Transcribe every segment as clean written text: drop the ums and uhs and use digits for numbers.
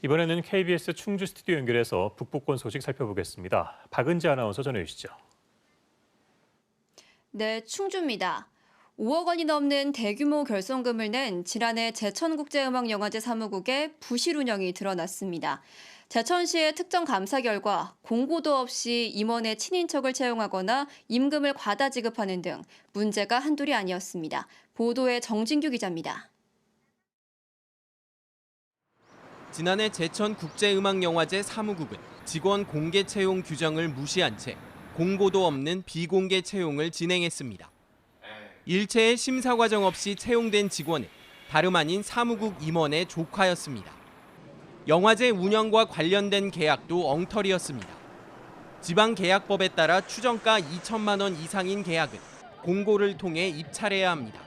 이번에는 KBS 충주 스튜디오 연결해서 북부권 소식 살펴보겠습니다. 박은지 아나운서 전해주시죠. 네, 충주입니다. 5억 원이 넘는 대규모 결손금을 낸 지난해 제천국제음악영화제 사무국의 부실 운영이 드러났습니다. 제천시의 특정 감사 결과 공고도 없이 임원의 친인척을 채용하거나 임금을 과다 지급하는 등 문제가 한둘이 아니었습니다. 보도에 정진규 기자입니다. 지난해 제천국제음악영화제 사무국은 직원 공개 채용 규정을 무시한 채 공고도 없는 비공개 채용을 진행했습니다. 일체의 심사 과정 없이 채용된 직원은 다름 아닌 사무국 임원의 조카였습니다. 영화제 운영과 관련된 계약도 엉터리였습니다. 지방계약법에 따라 추정가 2천만 원 이상인 계약은 공고를 통해 입찰해야 합니다.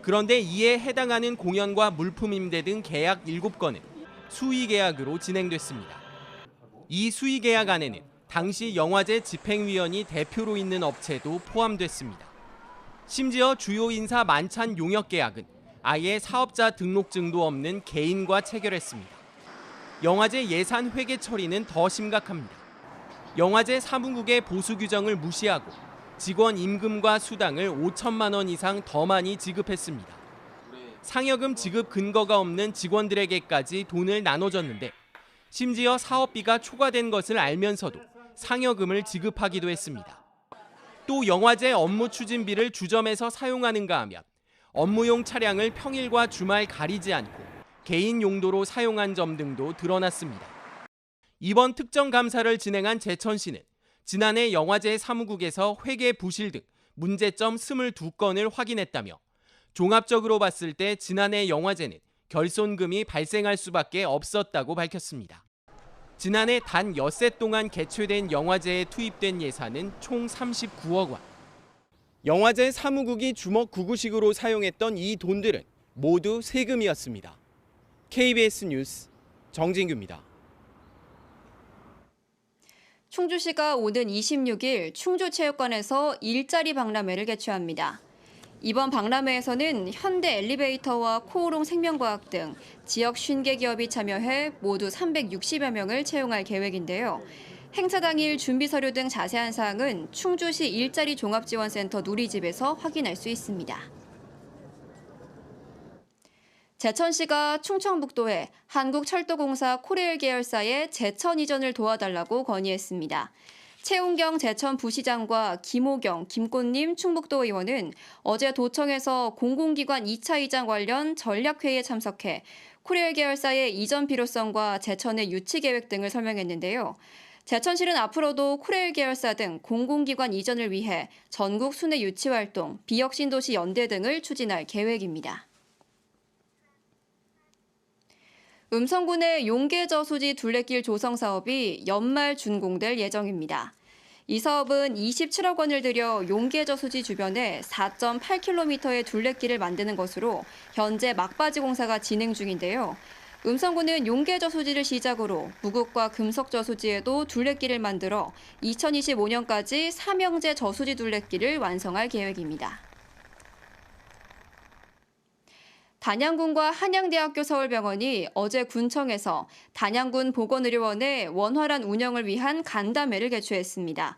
그런데 이에 해당하는 공연과 물품 임대 등 계약 7건은 수의계약으로 진행됐습니다. 이 수의계약 안에는 당시 영화제 집행위원이 대표로 있는 업체도 포함됐습니다. 심지어 주요 인사 만찬 용역 계약은 아예 사업자 등록증도 없는 개인과 체결했습니다. 영화제 예산 회계 처리는 더 심각합니다. 영화제 사무국의 보수 규정을 무시하고 직원 임금과 수당을 5천만 원 이상 더 많이 지급했습니다. 상여금 지급 근거가 없는 직원들에게까지 돈을 나눠줬는데 심지어 사업비가 초과된 것을 알면서도 상여금을 지급하기도 했습니다. 또 영화제 업무 추진비를 주점에서 사용하는가 하면 업무용 차량을 평일과 주말 가리지 않고 개인 용도로 사용한 점 등도 드러났습니다. 이번 특정 감사를 진행한 제천시는 지난해 영화제 사무국에서 회계 부실 등 문제점 22건을 확인했다며 종합적으로 봤을 때 지난해 영화제는 결손금이 발생할 수밖에 없었다고 밝혔습니다. 지난해 단 엿새 동안 개최된 영화제에 투입된 예산은 총 39억 원. 영화제 사무국이 주먹구구식으로 사용했던 이 돈들은 모두 세금이었습니다. KBS 뉴스 정진규입니다. 충주시가 오는 26일 충주체육관에서 일자리 박람회를 개최합니다. 이번 박람회에서는 현대 엘리베이터와 코오롱 생명과학 등 지역 50개 기업이 참여해 모두 360여 명을 채용할 계획인데요. 행사 당일 준비 서류 등 자세한 사항은 충주시 일자리 종합지원센터 누리집에서 확인할 수 있습니다. 제천시가 충청북도에 한국철도공사 코레일 계열사의 제천 이전을 도와달라고 건의했습니다. 최웅경 제천 부시장과 김호경, 김꽃님 충북도 의원은 어제 도청에서 공공기관 2차 이전 관련 전략회의에 참석해 코레일 계열사의 이전 필요성과 제천의 유치 계획 등을 설명했는데요. 제천시는 앞으로도 코레일 계열사 등 공공기관 이전을 위해 전국 순회 유치 활동, 비혁신도시 연대 등을 추진할 계획입니다. 음성군의 용계저수지 둘레길 조성 사업이 연말 준공될 예정입니다. 이 사업은 27억 원을 들여 용계저수지 주변에 4.8km의 둘레길을 만드는 것으로 현재 막바지 공사가 진행 중인데요. 음성군은 용계저수지를 시작으로 무국과 금속저수지에도 둘레길을 만들어 2025년까지 삼형제 저수지 둘레길을 완성할 계획입니다. 단양군과 한양대학교 서울병원이 어제 군청에서 단양군 보건의료원의 원활한 운영을 위한 간담회를 개최했습니다.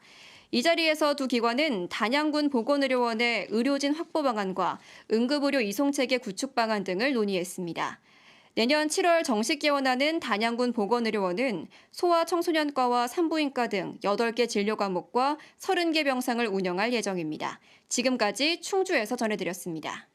이 자리에서 두 기관은 단양군 보건의료원의 의료진 확보 방안과 응급의료 이송체계 구축 방안 등을 논의했습니다. 내년 7월 정식 개원하는 단양군 보건의료원은 소아청소년과와 산부인과 등 8개 진료 과목과 30개 병상을 운영할 예정입니다. 지금까지 충주에서 전해드렸습니다.